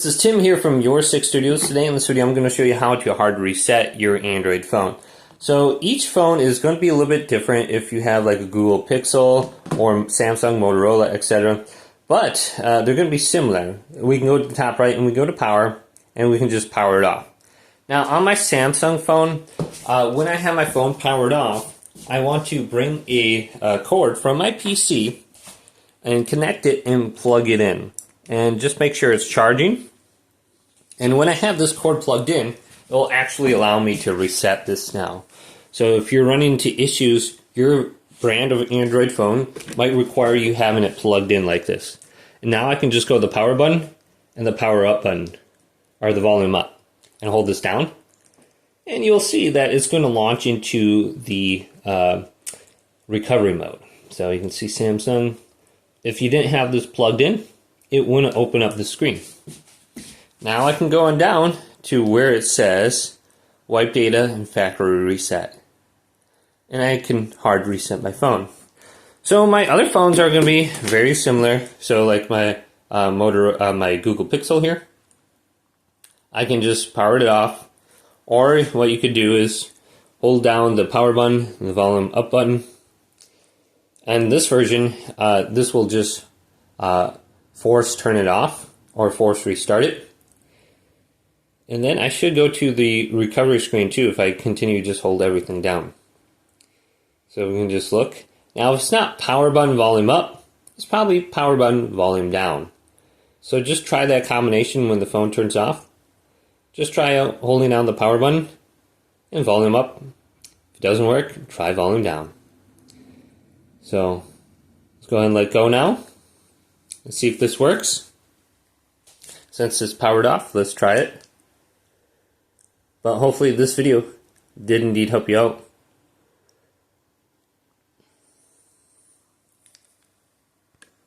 This is Tim here from Your Six Studios. Today in this video I'm going to show you how to hard reset your Android phone. So each phone is going to be a little bit different if you have like a Google Pixel or Samsung, Motorola, etc. But they're going to be similar. We can go to the top right and we go to power and we can just power it off. Now on my Samsung phone, when I have my phone powered off, I want to bring a cord from my PC and connect it and plug it in. And just make sure it's charging. And when I have this cord plugged in, it will actually allow me to reset this now. So if you're running into issues, your brand of Android phone might require you having it plugged in like this. And now I can just go to the power button and the power up button, or the volume up, and hold this down. And you'll see that it's going to launch into the recovery mode. So you can see Samsung. If you didn't have this plugged in, it wouldn't open up the screen. Now I can go on down to where it says wipe data and factory reset. And I can hard reset my phone. So my other phones are going to be very similar. So like my my Google Pixel here, I can just power it off. Or what you could do is hold down the power button and the volume up button. And this version, this will just force turn it off or force restart it. And then I should go to the recovery screen too if I continue to just hold everything down. So we can just look. Now if it's not power button volume up, it's probably power button volume down. So just try that combination when the phone turns off. Just try out holding down the power button and volume up. If it doesn't work, try volume down. So let's go ahead and let go now. Let's see if this works. Since it's powered off, let's try it. But hopefully this video did indeed help you out.